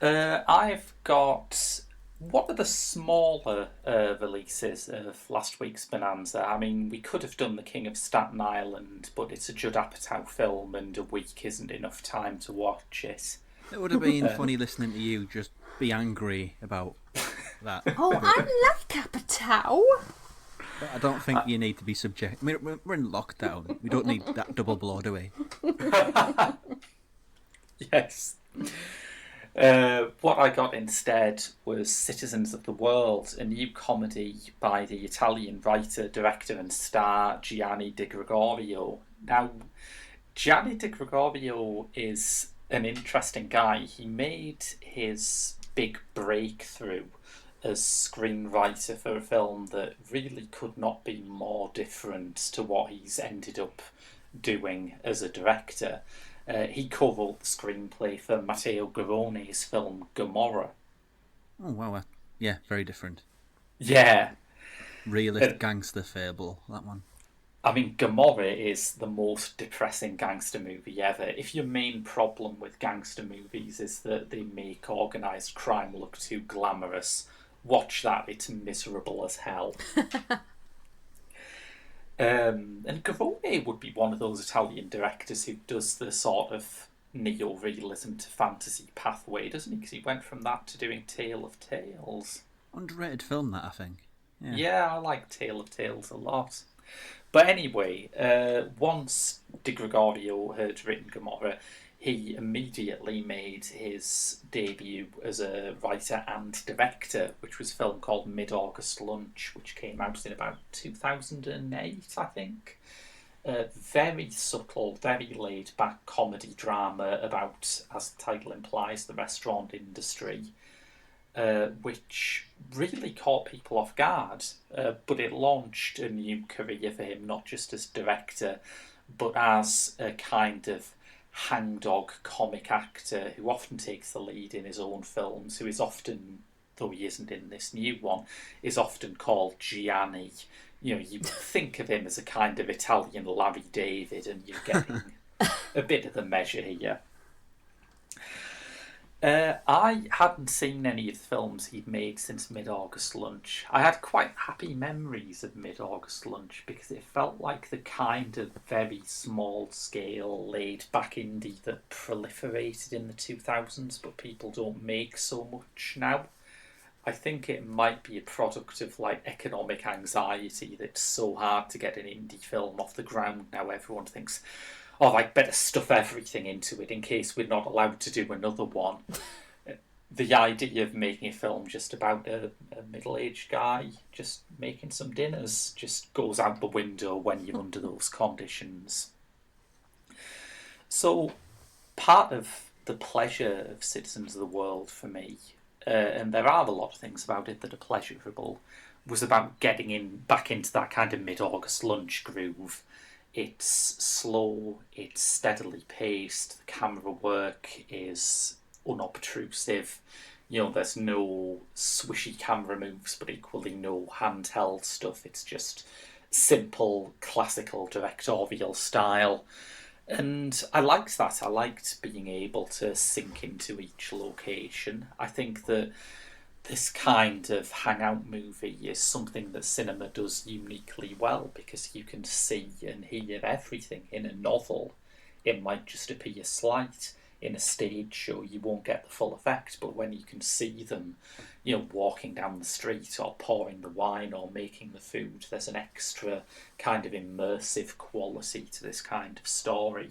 I've got one of the smaller releases of last week's Bonanza. I mean, we could have done The King of Staten Island, but it's a Judd Apatow film and a week isn't enough time to watch it. It would have been funny listening to you just be angry about that. Oh, I like Apatow. But I don't think you need to be subject. I mean, we're in lockdown. We don't need that double blow, do we? Yes. What I got instead was Citizens of the World, a new comedy by the Italian writer, director and star Gianni Di Gregorio. Now, Gianni Di Gregorio is an interesting guy. He made his big breakthrough as screenwriter for a film that really could not be more different to what he's ended up doing as a director. He co-wrote the screenplay for Matteo Garone's film Gomorrah. Oh, wow. Yeah, very different. Yeah. Realist gangster fable, that one. I mean, Gomorrah is the most depressing gangster movie ever. If your main problem with gangster movies is that they make organised crime look too glamorous, watch that. It's miserable as hell. And Garone would be one of those Italian directors who does the sort of neo-realism to fantasy pathway, doesn't he? Because he went from that to doing Tale of Tales. Underrated film, that, I think. Yeah, I like Tale of Tales a lot. But anyway, once Di Gregorio had written Gomorrah, he immediately made his debut as a writer and director, which was a film called Mid-August Lunch, which came out in about 2008, I think. Very subtle, very laid-back comedy drama about, as the title implies, the restaurant industry, which really caught people off guard. But it launched a new career for him, not just as director, but as a kind of hangdog comic actor who often takes the lead in his own films, who is often, though he isn't in this new one, is often called Gianni. You know, you think of him as a kind of Italian Larry David, and you're getting a bit of the measure here. I hadn't seen any of the films he'd made since Mid-August Lunch. I had quite happy memories of Mid-August Lunch because it felt like the kind of very small-scale, laid-back indie that proliferated in the 2000s, but people don't make so much now. I think it might be a product of like economic anxiety that's so hard to get an indie film off the ground now. Everyone thinks, oh, I'd better stuff everything into it in case we're not allowed to do another one. the idea of making a film just about a middle-aged guy just making some dinners just goes out the window when you're under those conditions. So part of the pleasure of Citizens of the World for me, and there are a lot of things about it that are pleasurable, was about getting back into that kind of mid-August lunch groove. It's slow, it's steadily paced, the camera work is unobtrusive. There's no swishy camera moves, but equally no handheld stuff. It's just simple, classical directorial style. And I liked that. I liked being able to sink into each location. I think that this kind of hangout movie is something that cinema does uniquely well, because you can see and hear everything. In a novel, it might just appear slight. In a stage show, you won't get the full effect, but when you can see them, walking down the street or pouring the wine or making the food, there's an extra kind of immersive quality to this kind of story.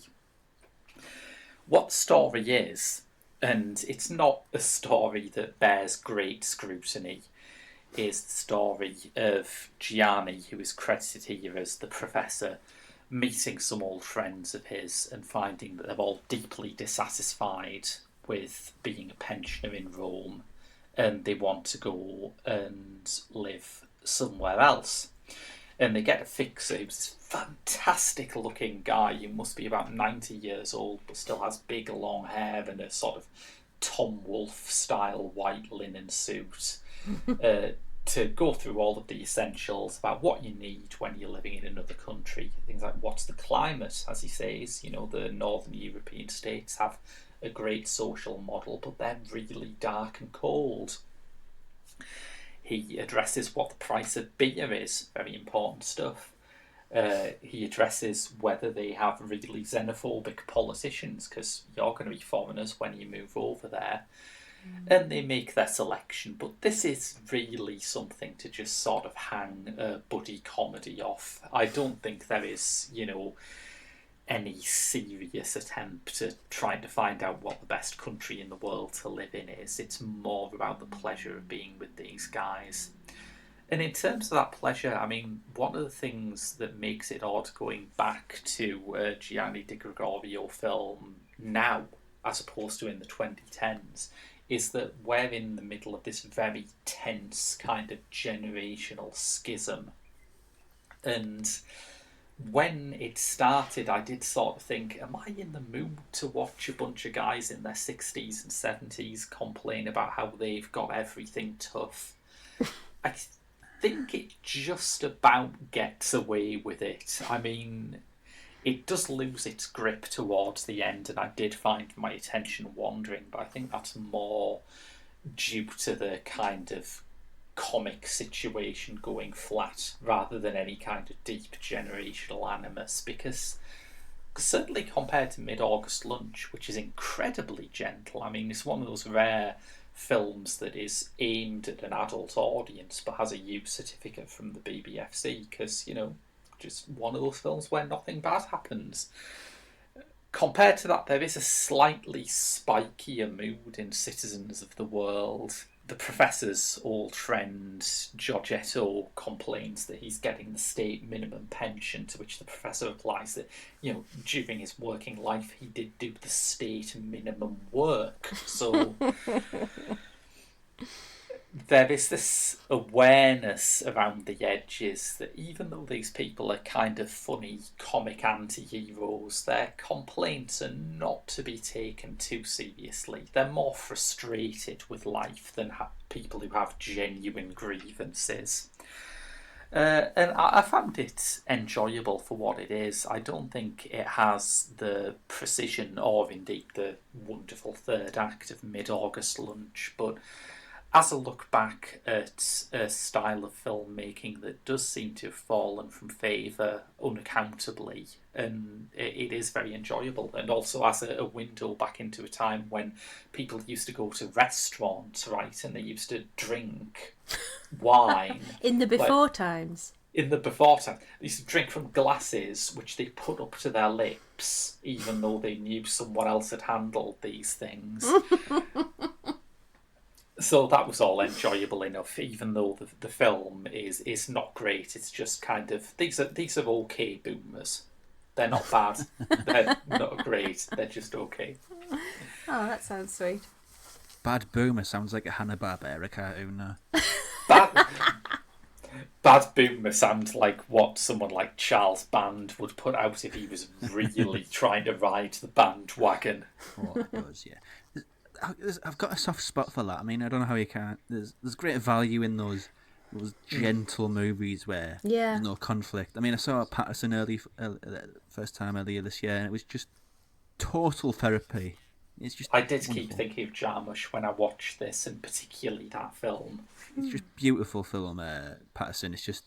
What the story is, and it's not a story that bears great scrutiny, is the story of Gianni, who is credited here as the professor, meeting some old friends of his and finding that they're all deeply dissatisfied with being a pensioner in Rome, and they want to go and live somewhere else. And they get a fixer who's this fantastic looking guy who must be about 90 years old but still has big long hair and a sort of Tom Wolfe style white linen suit, to go through all of the essentials about what you need when you're living in another country. Things like, what's the climate, as he says. The northern European states have a great social model, but they're really dark and cold. He addresses what the price of beer is, very important stuff. He addresses whether they have really xenophobic politicians, because you're going to be foreigners when you move over there. And they make their selection, but this is really something to just sort of hang a buddy comedy off. I don't think there is, any serious attempt at trying to find out what the best country in the world to live in is. It's more about the pleasure of being with these guys. And in terms of that pleasure, I mean, one of the things that makes it odd going back to a Gianni Di Gregorio film now, as opposed to in the 2010s, is that we're in the middle of this very tense kind of generational schism. And when it started, I did sort of think, am I in the mood to watch a bunch of guys in their 60s and 70s complain about how they've got everything tough? I think it just about gets away with it. I mean, it does lose its grip towards the end, and I did find my attention wandering, but I think that's more due to the kind of comic situation going flat rather than any kind of deep generational animus, because certainly compared to Mid-August Lunch, which is incredibly gentle, I mean, it's one of those rare films that is aimed at an adult audience but has a U certificate from the BBFC, because, just one of those films where nothing bad happens. Compared to that, there is a slightly spikier mood in Citizens of the World. The professor's old friend, Giorgetto, complains that he's getting the state minimum pension, to which the professor replies that, during his working life, he did do the state minimum work. So there is this awareness around the edges that even though these people are kind of funny comic anti-heroes, their complaints are not to be taken too seriously. They're more frustrated with life than people who have genuine grievances. And I found it enjoyable for what it is. I don't think it has the precision or indeed the wonderful third act of Mid-August Lunch, but as I look back at a style of filmmaking that does seem to have fallen from favour unaccountably, and it is very enjoyable, and also as a window back into a time when people used to go to restaurants, right, and they used to drink wine. In the before times. In the before time. They used to drink from glasses which they put up to their lips, even though they knew someone else had handled these things. So that was all enjoyable enough, even though the film is not great. It's just kind of these are okay boomers. They're not bad. They're not great. They're just okay. Oh, that sounds sweet. Bad Boomer sounds like a Hanna-Barbera cartoon now. Bad, bad boomer sounds like what someone like Charles Band would put out if he was really trying to ride the bandwagon. Oh, it does, yeah. I've got a soft spot for that. I mean, I don't know how you can't. There's great value in those gentle movies where there's no conflict. I mean, I saw Patterson first time earlier this year, and it was just total therapy. It's just I did wonderful. keep thinking of Jarmusch when I watched this, and particularly that film. It's just beautiful film, Patterson. It's just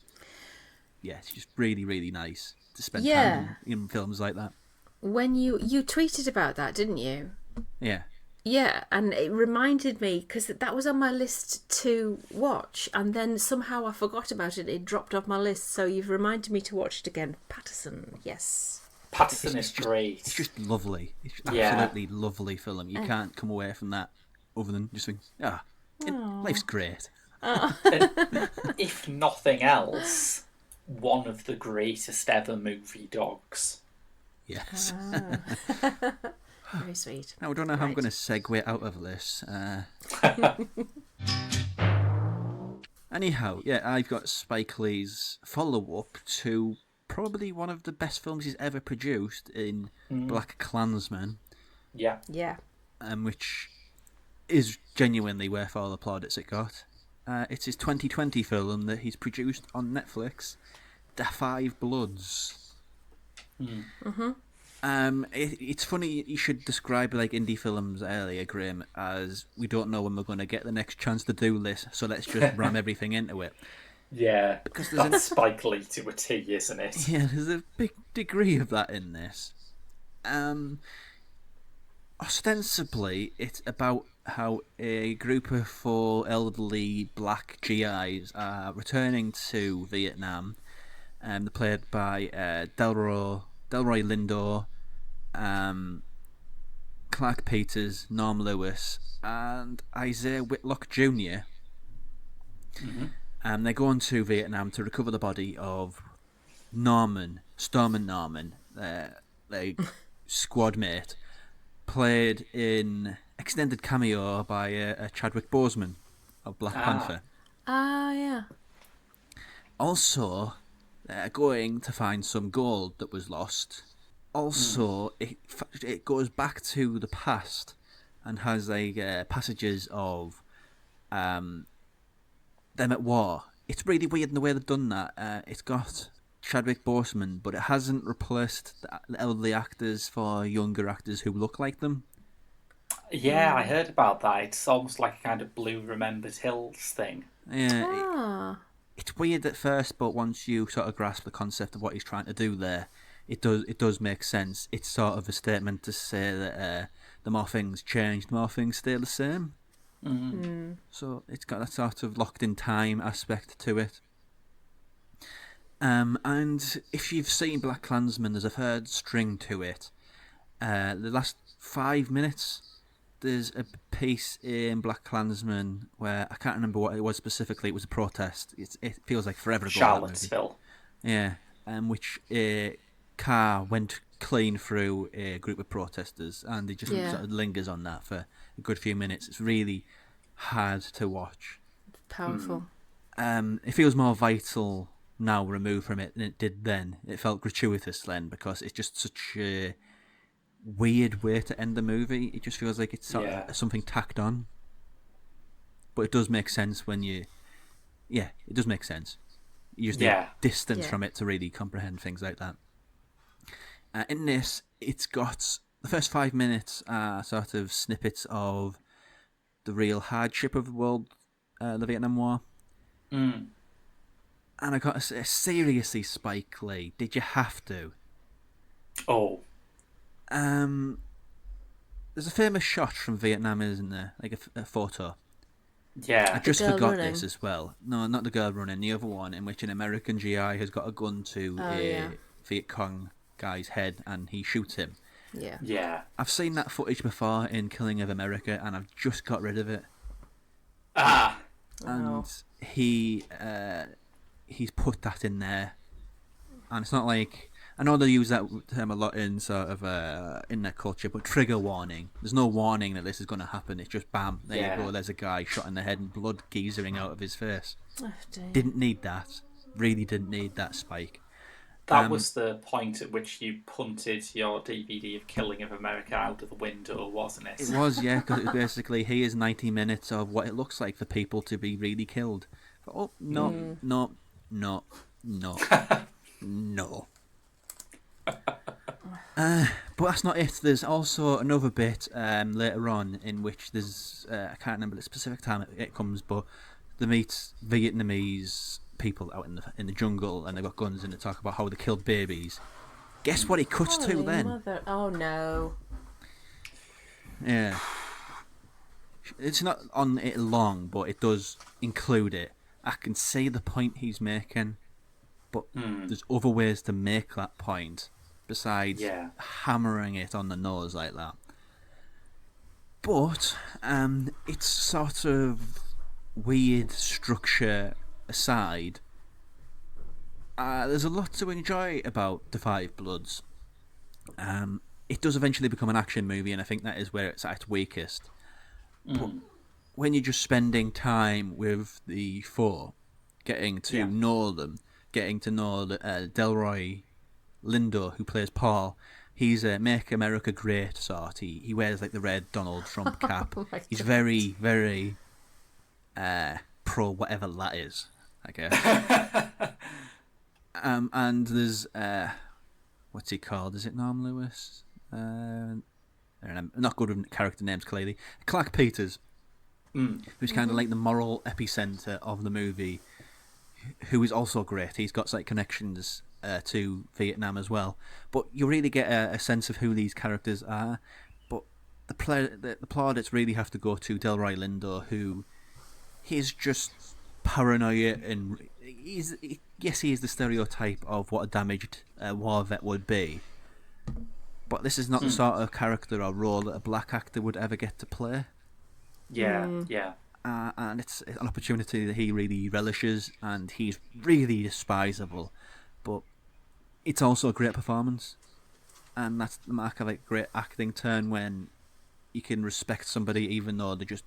really, really nice to spend time in films like that. When you tweeted about that, didn't you? Yeah. Yeah, and it reminded me, because that was on my list to watch, and then somehow I forgot about it. It dropped off my list, so you've reminded me to watch it again. Patterson, yes. Patterson is great. It's just lovely. It's just absolutely lovely film. You can't come away from that other than just think, life's great. And if nothing else, one of the greatest ever movie dogs. Yes. Very sweet. Now, I don't know how I'm going to segue out of this. Anyhow, I've got Spike Lee's follow-up to probably one of the best films he's ever produced in Black Klansman. Yeah. Yeah. Which is genuinely worth all the plaudits it got. It's his 2020 film that he's produced on Netflix, The Five Bloods. Mm-hmm. It's funny you should describe like indie films earlier, Graham, as we don't know when we're going to get the next chance to do this, so let's just ram everything into it. Yeah, because that's Spike Lee to a T, isn't it? Yeah, there's a big degree of that in this. Ostensibly, it's about how a group of 4 elderly black GIs are returning to Vietnam. They're played by Delroy Lindo, Clark Peters, Norm Lewis, and Isaiah Whitlock Jr. They're going to Vietnam to recover the body of Stormin' Norman, their squad mate, played in extended cameo by Chadwick Boseman of Black Panther. Yeah. Also, they're going to find some gold that was lost. Also, it goes back to the past and has passages of them at war. It's really weird in the way they've done that. It's got Chadwick Boseman, but it hasn't replaced the elderly actors for younger actors who look like them. Yeah, I heard about that. It's almost like a kind of Blue Remembered Hills thing. Yeah. It's weird at first, but once you sort of grasp the concept of what he's trying to do there, it does make sense. It's sort of a statement to say that the more things change, the more things stay the same. Mm. So it's got that sort of locked in time aspect to it. And if you've seen Black Klansman, there's a third string to it. The last 5 minutes, there's a piece in Black Klansman where I can't remember what it was specifically. It was a protest. It feels like forever ago. Charlottesville. Yeah, which a car went clean through a group of protesters, and it just sort of lingers on that for a good few minutes. It's really hard to watch. Powerful. It feels more vital now, removed from it, than it did then. It felt gratuitous then because it's just such a weird way to end the movie. It just feels like it's sort of something tacked on. But it does make sense when you... Yeah, it does make sense. You just need distance from it to really comprehend things like that. In this, it's got... The first 5 minutes are sort of snippets of the real hardship of the world, the Vietnam War. And I got to say, seriously, Spike Lee, did you have to? Oh. There's a famous shot from Vietnam, isn't there? Like a photo. Yeah. I just forgot this as well. No, not the girl running. The other one in which an American GI has got a gun to a Viet Cong guy's head and he shoots him. Yeah. Yeah. I've seen that footage before in Killing of America and I've just got rid of it. Ah. And he's put that in there, and it's not like, I know they use that term a lot in sort of in their culture, but trigger warning. There's no warning that this is going to happen. It's just bam, there you go. There's a guy shot in the head and blood geezering out of his face. Oh, dear. Didn't need that. Really didn't need that, Spike. That was the point at which you punted your DVD of Killing of America out of the window, wasn't it? It was, yeah, because it basically, here's 90 minutes of what it looks like for people to be really killed. Oh, no, no, no, no, no. But that's not it. There's also another bit later on in which there's, I can't remember the specific time it comes, but they meet Vietnamese people out in the jungle, and they've got guns, and they talk about how they killed babies. Guess what it cuts to then? Mother. Oh no. Yeah. It's not on it long, but it does include it. I can see the point he's making, but there's other ways to make that point besides hammering it on the nose like that. But it's sort of weird structure aside, there's a lot to enjoy about The Five Bloods. It does eventually become an action movie, and I think that is where it's at its weakest. But when you're just spending time with the four, getting to know them, getting to know Delroy Lindo, who plays Paul, he's a Make America Great sort. He wears like the red Donald Trump cap. He's very, very pro whatever that is, I guess. And there's what's he called? Is it Norm Lewis? I don't know. I'm not good with character names, clearly. Clark Peters, who's kind of like the moral epicenter of the movie, who is also great. He's got like connections to Vietnam as well. But you really get a sense of who these characters are. But the plaudits really have to go to Delroy Lindo, who he's just paranoia, and he is the stereotype of what a damaged war vet would be. But this is not the sort of character or role that a black actor would ever get to play. Yeah. And it's an opportunity that he really relishes, and he's really despisable. But it's also a great performance. And that's the mark of a great acting turn, when you can respect somebody even though they're just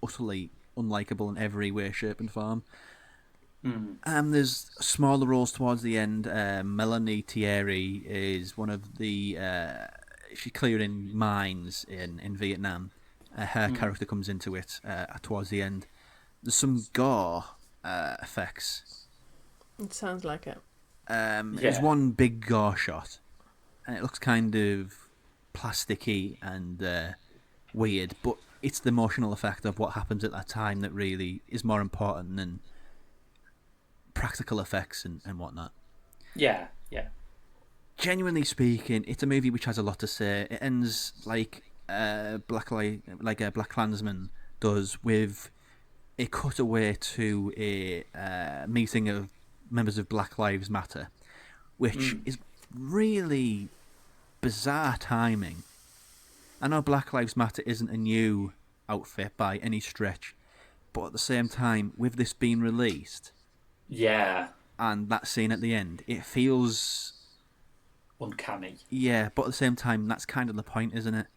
utterly unlikable in every way, shape and form. There's smaller roles towards the end. Melanie Thierry is one of the... she's clearing mines in Vietnam. Her character comes into it towards the end. There's some gore effects. It sounds like it. There's one big gore shot, and it looks kind of plasticky and weird, but it's the emotional effect of what happens at that time that really is more important than practical effects and whatnot. Yeah. Genuinely speaking, it's a movie which has a lot to say. It ends like Black Klansman does, with a cutaway to a meeting of members of Black Lives Matter, which is really bizarre timing. I know Black Lives Matter isn't a new outfit by any stretch, but at the same time, with this being released, and that scene at the end, it feels uncanny. Yeah, but at the same time, that's kind of the point, isn't it?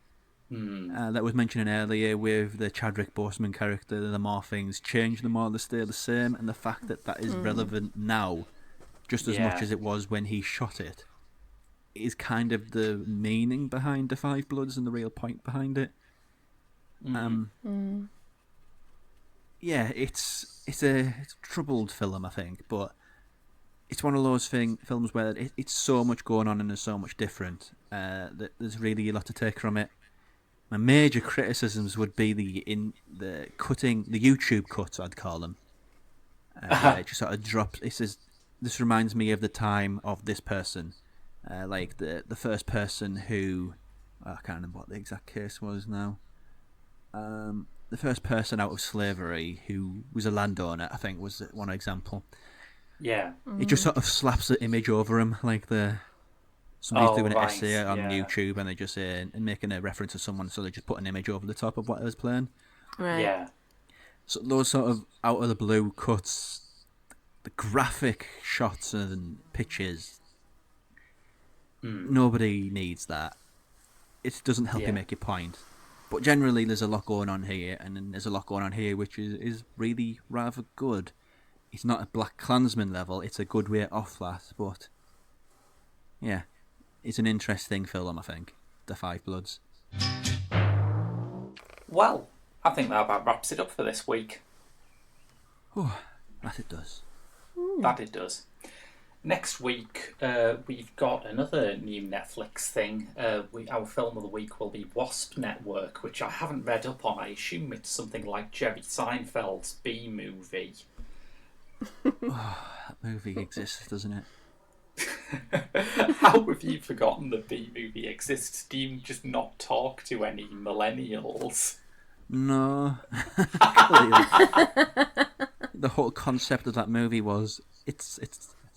That was mentioned earlier with the Chadwick Boseman character. The more things change, the more they stay the same, and the fact that that is relevant now, just as much as it was when he shot it, is kind of the meaning behind The Five Bloods and the real point behind it. Yeah, it's a troubled film, I think, but it's one of those films where it's so much going on and there's so much different that there's really a lot to take from it. My major criticisms would be the YouTube cuts, I'd call them. It just sort of drops. This reminds me of the time of this person, like the first person who, I can't remember what the exact case was now. The first person out of slavery who was a landowner, I think, was one example. Yeah. It just sort of slaps the image over him, like somebody's doing an essay on YouTube and they just and making a reference to someone, so they just put an image over the top of what I was playing. Right. Yeah. So those sort of out of the blue cuts, the graphic shots and pictures, nobody needs that. It doesn't help you make your point. But generally, there's a lot going on here, and then there's a lot going on here which is really rather good. It's not a Black Klansman level, it's a good way off that, but yeah, it's an interesting film, I think, The Five Bloods. Well, I think that about wraps it up for this week. Oh, that it does. That it does. Next week, we've got another new Netflix thing. Our film of the week will be Wasp Network, which I haven't read up on. I assume it's something like Jerry Seinfeld's B-movie. That movie exists, doesn't it? How have you forgotten the B-movie exists? Do you just not talk to any millennials? No. The whole concept of that movie was it's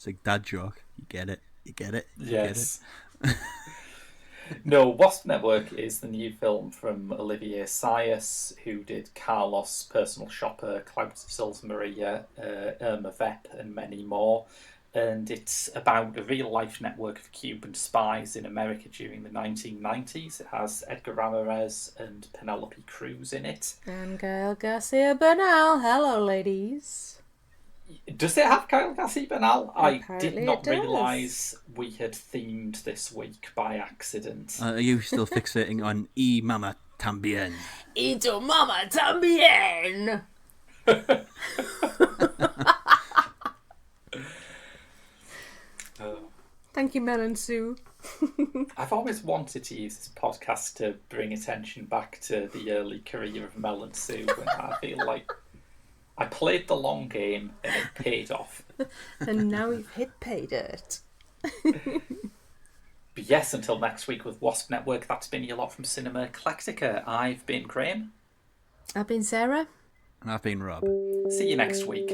a dad joke. You get it. Yes. Get it. No, Wasp Network is the new film from Olivier Sayas, who did Carlos, Personal Shopper, Clouds of Sils Maria, Irma Vep, and many more. And it's about a real-life network of Cuban spies in America during the 1990s. It has Edgar Ramirez and Penelope Cruz in it. And Gael Garcia Bernal. Hello, ladies. Does it have Gael Garcia Bernal? I Apparently did not it does. realise we had themed this week by accident. Are you still fixating on E Mama Tambien? Y tu mama también. Thank you, Mel and Sue. I've always wanted to use this podcast to bring attention back to the early career of Mel and Sue, and I feel like I played the long game and it paid off. And now we've hit pay dirt. But yes, until next week with Wasp Network, that's been your lot from Cinema Eclectica. I've been Graham. I've been Sarah. And I've been Rob. See you next week.